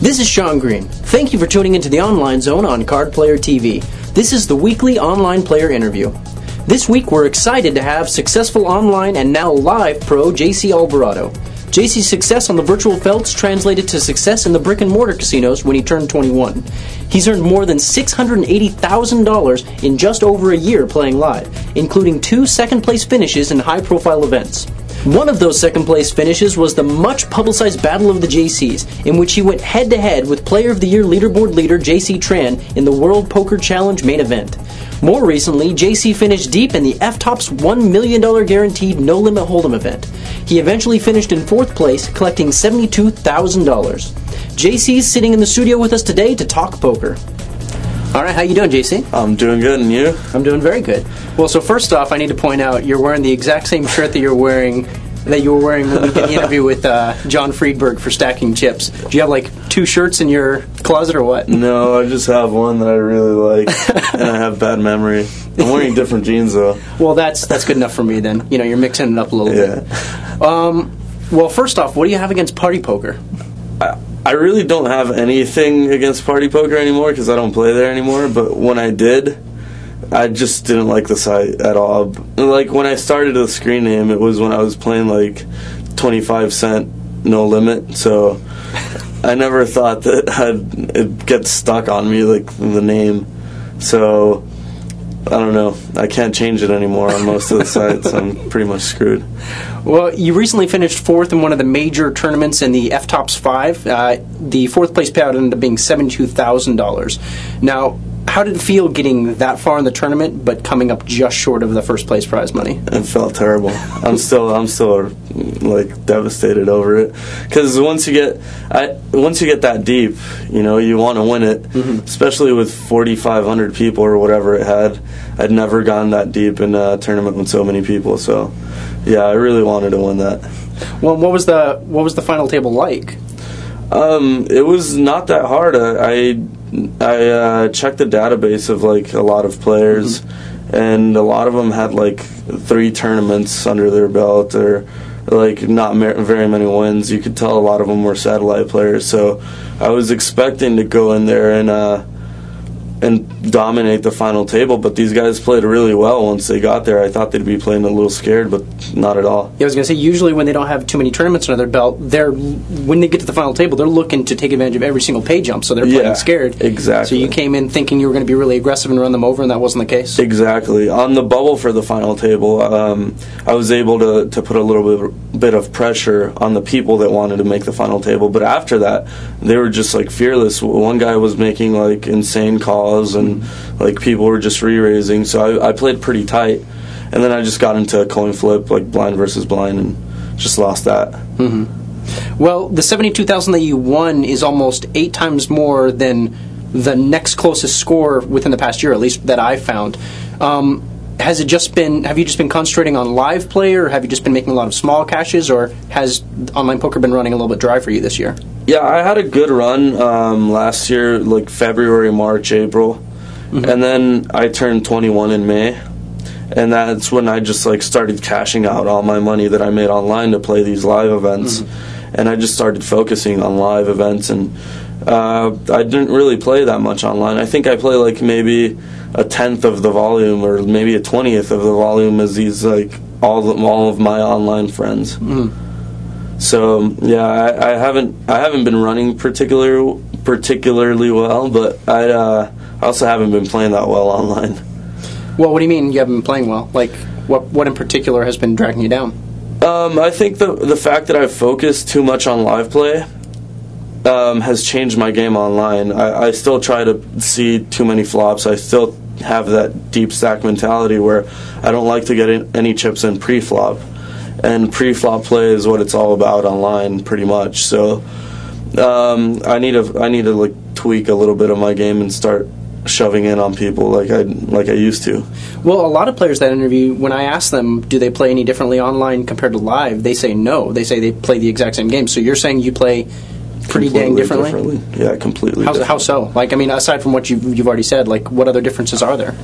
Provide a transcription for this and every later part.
This is Shawn Green. Thank you for tuning into the Online Zone on Card Player TV. This is the weekly online player interview. This week we're excited to have successful online and now live pro JC Alvarado. JC's success on the virtual felts translated to success in the brick-and-mortar casinos when he turned 21. He's earned more than $680,000 in just over a year playing live, including 2 second-place finishes in high-profile events. One of those second-place finishes was the much-publicized Battle of the JCs, in which he went head-to-head with Player of the Year leaderboard leader JC Tran in the World Poker Challenge main event. More recently, JC finished deep in the F-Top's $1 million guaranteed no-limit hold'em event. He eventually finished in 4th place, collecting $72,000. JC's sitting in the studio with us today to talk poker. All right, how you doing, JC? I'm doing good, and you? I'm doing very good. Well, so first off, I need to point out you're wearing the exact same shirt that you were wearing when we did the interview with John Friedberg for Stacking Chips. Do you have like 2 shirts in your closet or what? No, I just have one that I really like, and I have bad memory. I'm wearing different jeans though. Well, that's good enough for me then. You know, you're mixing it up a little bit. Well, first off, what do you have against Party Poker? I really don't have anything against Party Poker anymore because I don't play there anymore, but when I did, I just didn't like the site at all. Like, when I started the screen name, it was when I was playing, like, 25-cent no limit, so I never thought that it'd get stuck on me, like, the name. So, I don't know. I can't change it anymore on most of the sites. I'm pretty much screwed. Well, you recently finished 4th in one of the major tournaments in the F-Tops 5. The 4th place payout ended up being $72,000. Now, how did it feel getting that far in the tournament, but coming up just short of the first place prize money? It felt terrible. I'm still like devastated over it, because once you get that deep, you know, you want to win it. Mm-hmm. Especially with 4,500 people or whatever it had. I'd never gone that deep in a tournament with so many people. So, yeah, I really wanted to win that. Well, what was the final table like? It was not that hard. I checked the database of like a lot of players, mm-hmm. and a lot of them had like 3 tournaments under their belt, or like not very many wins. You could tell a lot of them were satellite players. So I was expecting to go in there and dominate the final table, but these guys played really well once they got there. I thought they'd be playing a little scared, but not at all. Yeah, I was going to say, usually when they don't have too many tournaments under their belt, when they get to the final table, they're looking to take advantage of every single pay jump, so they're playing scared. Exactly. So you came in thinking you were going to be really aggressive and run them over, and that wasn't the case? Exactly. On the bubble for the final table, I was able to put a little bit of pressure on the people that wanted to make the final table, but after that, they were just like fearless. One guy was making like insane calls, and like people were just re-raising, so I played pretty tight, and then I just got into a coin flip, like blind versus blind, and just lost that. Mm-hmm. Well, the $72,000 that you won is almost 8 times more than the next closest score within the past year, at least that I found. Have you just been concentrating on live play, or have you just been making a lot of small cashes, or has online poker been running a little bit dry for you this year? Yeah, I had a good run last year, like February, March, April, mm-hmm. and then I turned 21 in May, and that's when I just like started cashing out all my money that I made online to play these live events, mm-hmm. and I just started focusing on live events, and I didn't really play that much online. I think I play like maybe a 10th of the volume, or maybe a 20th of the volume as these like all of my online friends. Mm-hmm. So yeah, I haven't been running particularly well, but I also haven't been playing that well online. Well, what do you mean you haven't been playing well? Like what in particular has been dragging you down? I think the fact that I've focused too much on live play has changed my game online. I still try to see too many flops. I still have that deep stack mentality where I don't like to get any chips in pre-flop. And pre-flop play is what it's all about online, pretty much. So I need to like tweak a little bit of my game and start shoving in on people like I used to. Well, a lot of players that interview, when I ask them, do they play any differently online compared to live, they say no. They say they play the exact same game. So you're saying you play pretty dang differently? Yeah, completely. How so? Like, I mean, aside from what you've already said, like, what other differences are there?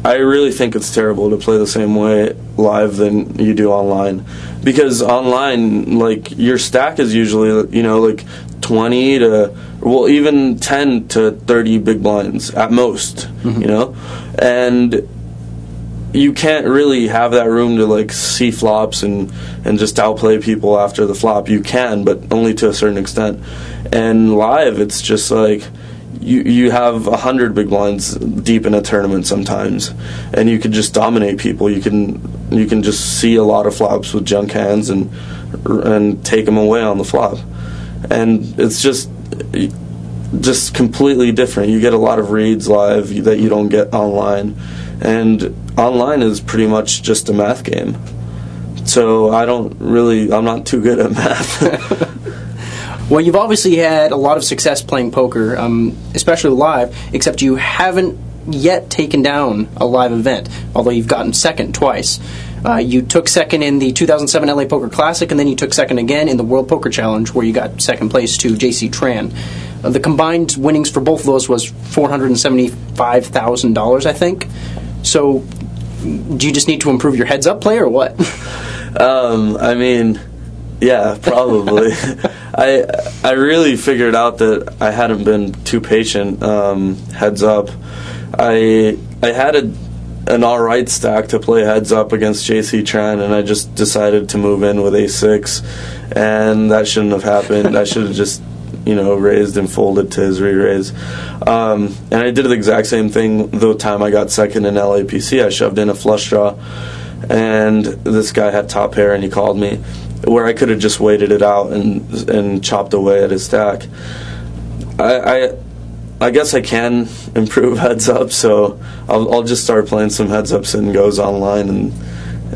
I really think it's terrible to play the same way live than you do online, because online, like, your stack is usually, you know, like 20 to, well, even 10 to 30 big blinds at most, you know? And you can't really have that room to like see flops and just outplay people after the flop. You can, but only to a certain extent. And live, it's just like you have 100 big blinds deep in a tournament sometimes, and you could just dominate people. You can just see a lot of flops with junk hands and take them away on the flop. And it's just completely different. You get a lot of reads live that you don't get online, and online is pretty much just a math game. So I'm not too good at math. Well, you've obviously had a lot of success playing poker, especially live, except you haven't yet taken down a live event, although you've gotten second twice. You took second in the 2007 LA Poker Classic, and then you took second again in the World Poker Challenge, where you got second place to JC Tran. The combined winnings for both of those was $475,000, I think. So, do you just need to improve your heads-up play, or what? I mean, yeah, probably. I really figured out that I hadn't been too patient. Heads up, I had an alright stack to play heads up against JC Tran, and I just decided to move in with A6, and that shouldn't have happened. I should have just raised and folded to his re-raise. And I did the exact same thing the time I got second in LAPC. I shoved in a flush draw, and this guy had top pair, and he called me, where I could have just waited it out and chopped away at his stack. I guess I can improve heads up, so I'll just start playing some heads ups and goes online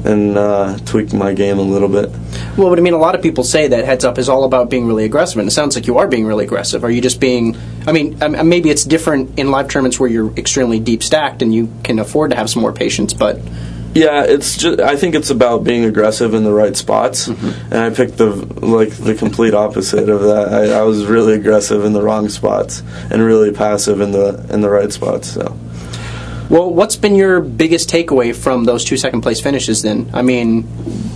and tweak my game a little bit. Well, but I mean, a lot of people say that heads up is all about being really aggressive, and it sounds like you are being really aggressive. Are you just being? I mean, maybe it's different in live tournaments where you're extremely deep stacked and you can afford to have some more patience, but. Yeah, it's just. I think it's about being aggressive in the right spots, and I picked the complete opposite of that. I was really aggressive in the wrong spots and really passive in the right spots. So. Well, what's been your biggest takeaway from those 2 second place finishes then? I mean,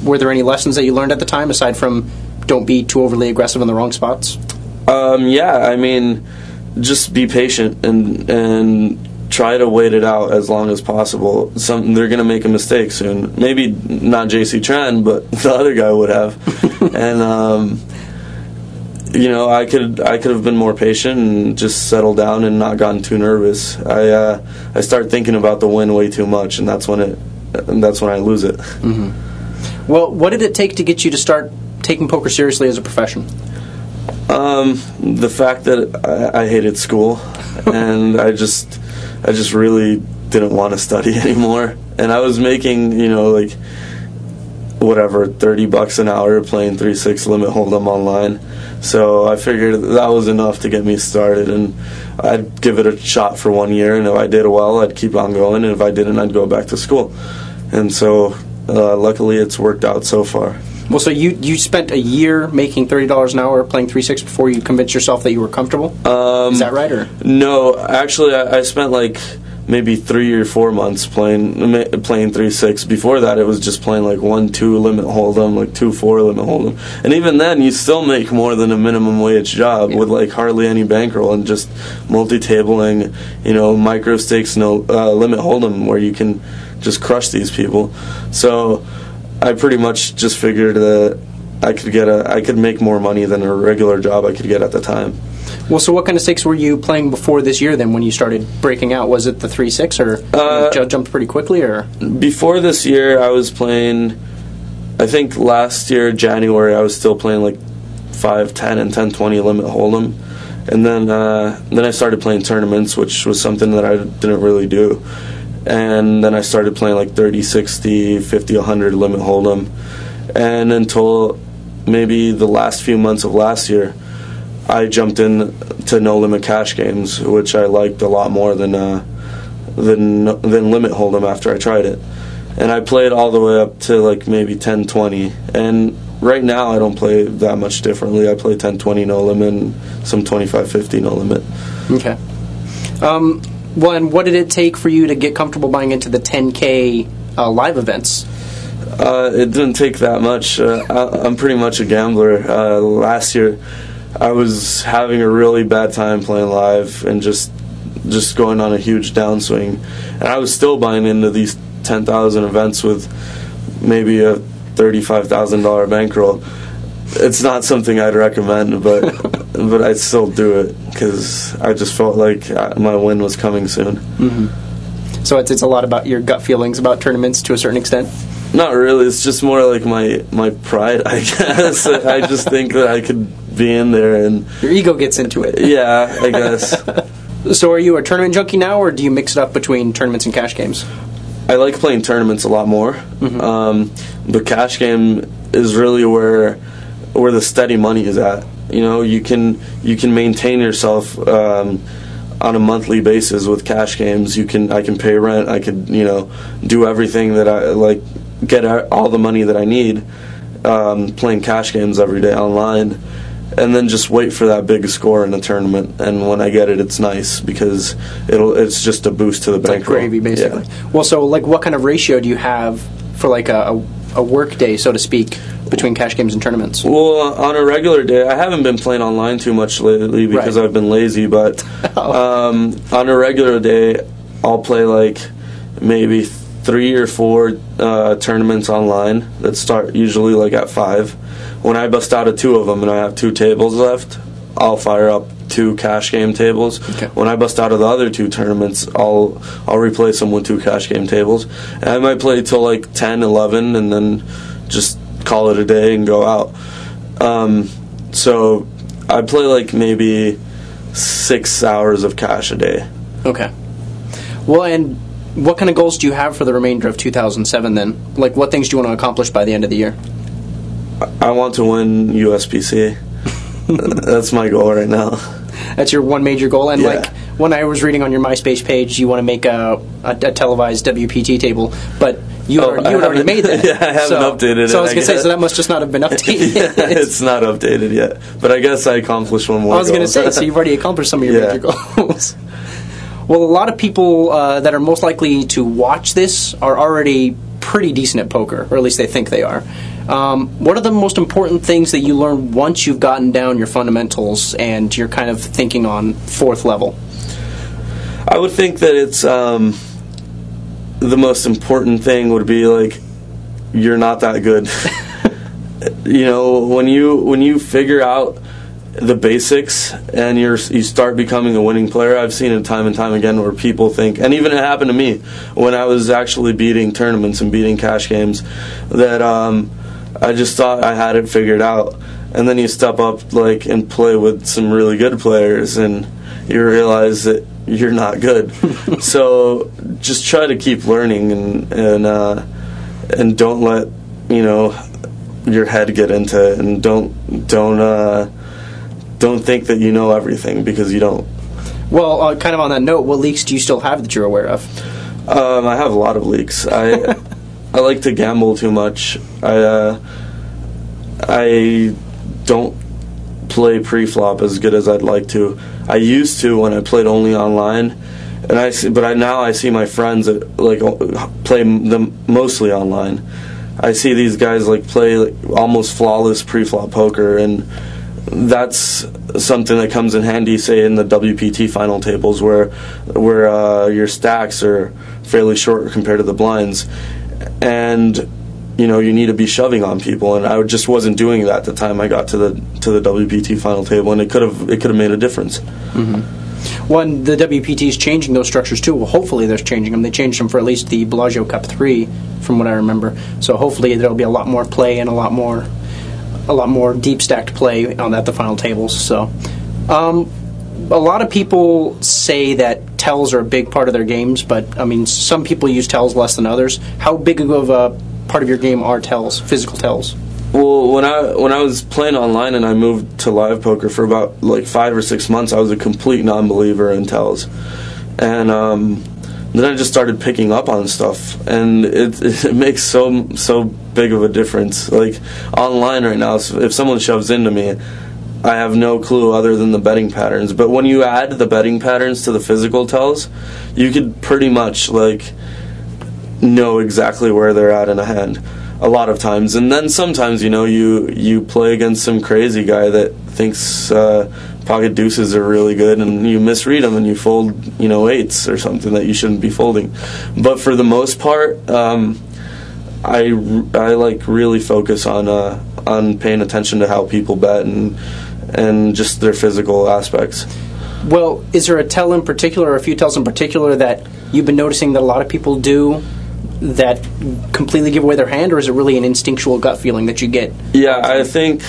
were there any lessons that you learned at the time aside from don't be too overly aggressive in the wrong spots? Yeah, I mean, just be patient and try to wait it out as long as possible. They're going to make a mistake soon. Maybe not JC Tran, but the other guy would have. And I could have been more patient and just settled down and not gotten too nervous. I start thinking about the win way too much, and that's when I lose it. Mm-hmm. Well, what did it take to get you to start taking poker seriously as a profession? The fact that I hated school, and I just really didn't want to study anymore. And I was making, $30 an hour playing 3-6 limit hold'em online. So I figured that was enough to get me started, and I'd give it a shot for 1 year, and if I did well, I'd keep on going, and if I didn't, I'd go back to school. And so luckily it's worked out so far. Well, so you spent a year making $30 an hour playing 3-6 before you convinced yourself that you were comfortable? Is that right? Or no, actually I spent like maybe 3 or 4 months playing 3-6. Before that, it was just playing like 1-2 limit hold'em, like 2-4 limit hold'em, and even then, you still make more than a minimum wage job with like hardly any bankroll and just multi-tabling, micro stakes, limit hold'em where you can just crush these people. So I pretty much just figured that I could make more money than a regular job I could get at the time. Well, so what kind of stakes were you playing before this year then when you started breaking out? Was it the 3-6 or jumped pretty quickly? Or before this year, I was playing, I think last year, January, I was still playing like 5, 10, and 10-20 limit hold'em. And then I started playing tournaments, which was something that I didn't really do. And then I started playing like 30, 60, 50, 100 limit hold'em. And until maybe the last few months of last year, I jumped in to no limit cash games, which I liked a lot more than limit hold'em after I tried it. And I played all the way up to like maybe 10-20. And right now I don't play that much differently. I play 10-20 no limit and some 25-50 no limit. Okay. Well, and what did it take for you to get comfortable buying into the 10K live events? It didn't take that much. I'm pretty much a gambler. Last year, I was having a really bad time playing live and just going on a huge downswing. And I was still buying into these 10,000 events with maybe a $35,000 bankroll. It's not something I'd recommend, but I'd still do it because I just felt like my win was coming soon. Mm-hmm. So it's a lot about your gut feelings about tournaments to a certain extent? Not really. It's just more like my pride, I guess. I just think that I could be in there. And your ego gets into it. Yeah, I guess. So are you a tournament junkie now, or do you mix it up between tournaments and cash games? I like playing tournaments a lot more. Mm-hmm. The cash game is really where the steady money is at. You know, you can maintain yourself on a monthly basis with cash games. I can pay rent. I could, do everything that I like, get all the money that I need playing cash games every day online, and then just wait for that big score in a tournament. And when I get it, it's nice because it's just a boost to the bankroll. Like gravy, basically. Yeah. Well, so like, what kind of ratio do you have for like a work day, so to speak, between cash games and tournaments? Well, on a regular day, I haven't been playing online too much lately because I've been lazy, but on a regular day, I'll play like maybe 3 or 4 tournaments online that start usually like at 5. When I bust out of 2 of them and I have 2 tables left, I'll fire up 2 cash game tables. Okay. When I bust out of the other 2 tournaments, I'll replace them with 2 cash game tables. And I might play till like 10, 11, and then just call it a day and go out. So I play like maybe 6 hours of cash a day. Okay. Well, and what kind of goals do you have for the remainder of 2007 then? Like, what things do you want to accomplish by the end of the year? I want to win USPC. That's my goal right now. That's your one major goal? And like, when I was reading on your MySpace page, you want to make a televised WPT table, but you had already made that. Yeah, I haven't updated it. So I was going to say, so that must just not have been updated. It's not updated yet, but I guess I accomplished one more I was going to say, so you've already accomplished some of your major goals. Well, a lot of people that are most likely to watch this are already pretty decent at poker, or at least they think they are. What are the most important things that you learn once you've gotten down your fundamentals and you're kind of thinking on 4th level? I would think that it's the most important thing would be like, you're not that good. When you figure out the basics and you start becoming a winning player. I've seen it time and time again where people think, and even it happened to me when I was actually beating tournaments and beating cash games, that I just thought I had it figured out. And then you step up and play with some really good players and you realize that you're not good. So just try to keep learning and don't let your head get into it, and don't think that you know everything, because you don't. Well, kind of on that note, what leaks do you still have that you're aware of? I have a lot of leaks. I like to gamble too much. I don't play pre-flop as good as I'd like to. I used to when I played only online, but now I see my friends that play them mostly online. I see these guys play almost flawless pre-flop poker, and that's something that comes in handy, say, in the WPT final tables where your stacks are fairly short compared to the blinds, and you need to be shoving on people, and I just wasn't doing that at the time I got to the WPT final table, and it could have made a difference. Mm-hmm. Well, and the WPT is changing those structures too. Well, hopefully they're changing them. They changed them for at least the Bellagio Cup 3, from what I remember. So hopefully there'll be a lot more play and a lot more deep stacked play at the final tables. So, a lot of people say that tells are a big part of their games, but I mean, some people use tells less than others. How big of a part of your game are tells, physical tells? Well, when I was playing online and I moved to live poker for about 5 or 6 months, I was a complete non-believer in tells, and then I just started picking up on stuff, and it makes so big of a difference. Online right now, if someone shoves into me, I have no clue other than the betting patterns. But when you add the betting patterns to the physical tells, you could pretty much know exactly where they're at in a hand. a lot of times. And then sometimes, you know, you play against some crazy guy that thinks pocket deuces are really good, and you misread them and you fold, you know, eights or something that you shouldn't be folding. But for the most part, I like really focus on paying attention to how people bet and just their physical aspects. Well, is there a tell in particular, or a few tells in particular, that you've been noticing that a lot of people do that completely give away their hand, or is it really an instinctual gut feeling that you get? Yeah, I think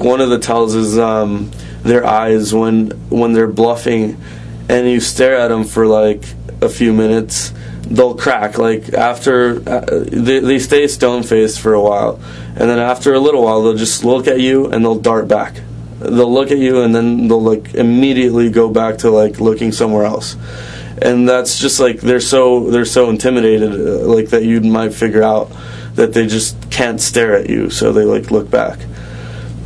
one of the tells is their eyes when they're bluffing, and you stare at them for like a few minutes, they'll crack. Like after they stay stone faced for a while, and then after a little while they'll just look at you and they'll dart back. They'll look at you and then they'll like immediately go back to like looking somewhere else. And that's just like they're so intimidated, like that you might figure out that they just can't stare at you, so they like look back.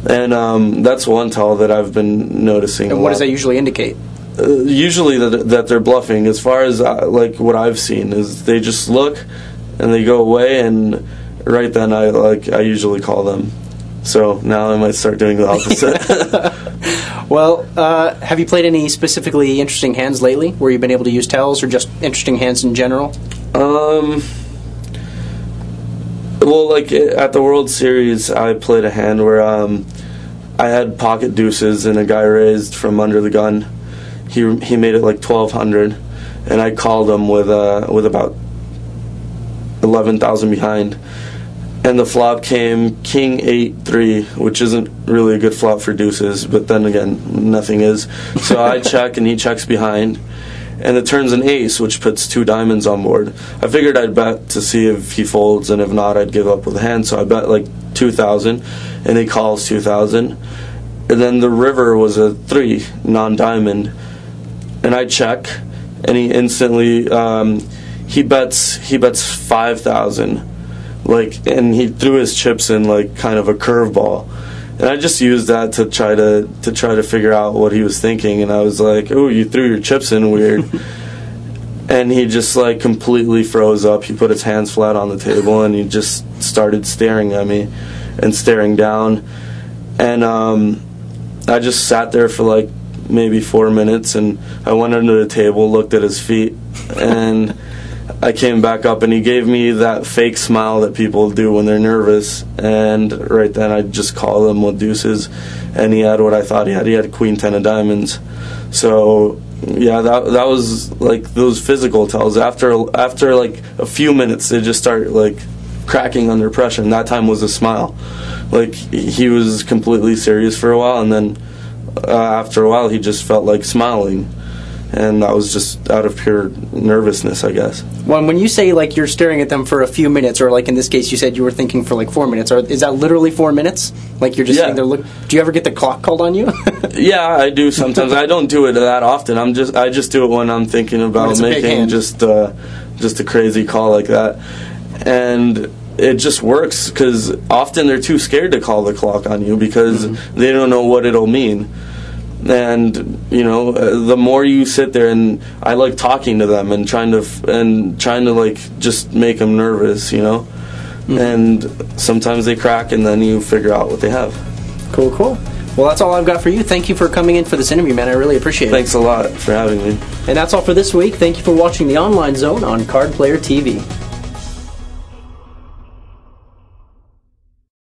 And that's one tell that I've been noticing. And what does that usually indicate? Usually that they're bluffing. As far as like what I've seen is they just look and they go away, and right then I usually call them. So now I might start doing the opposite. Well, have you played any specifically interesting hands lately where you've been able to use tells, or just interesting hands in general? Well, like at the World Series, I played a hand where I had pocket deuces and a guy raised from under the gun. He made it like 1,200, and I called him with about 11,000 behind. And the flop came King 8-3, which isn't really a good flop for deuces, but then again, nothing is. So I check and he checks behind, and it turns an ace, which puts 2 diamonds on board. I figured I'd bet to see if he folds, and if not, I'd give up with a hand. So I bet like 2,000, and he calls 2,000. And then the river was a 3, non-diamond, and I check, and he instantly he bets 5,000. Like, and he threw his chips in like kind of a curveball, and I just used that to try to figure out what he was thinking. And I was like, "Oh, you threw your chips in weird," and he just like completely froze up. He put his hands flat on the table and he just started staring at me and staring down. And I just sat there for like maybe 4 minutes, and I went under the table, looked at his feet, and I came back up, and he gave me that fake smile that people do when they're nervous, and right then I just called him with deuces, and he had what I thought he had. He had Queen 10 of diamonds. So yeah, that was like those physical tells. After like a few minutes, they just start like cracking under pressure, and that time was a smile. Like he was completely serious for a while, and then after a while he just felt like smiling. And that was just out of pure nervousness, I guess. Well, when you say like you're staring at them for a few minutes, or like in this case you said you were thinking for like 4 minutes, is that literally 4 minutes? Like you're just sitting there do you ever get the clock called on you? Yeah, I do sometimes. I don't do it that often. I just do it when I'm thinking about making just a crazy call like that. And it just works because often they're too scared to call the clock on you because they don't know what it'll mean. And you know, the more you sit there, and I like talking to them and trying to like just make them nervous, you know. And sometimes they crack, and then you figure out what they have. Cool. Well, that's all I've got for you. Thank you for coming in for this interview, man. I really appreciate it. Thanks a lot for having me. And that's all for this week. Thank you for watching the Online Zone on Card Player TV.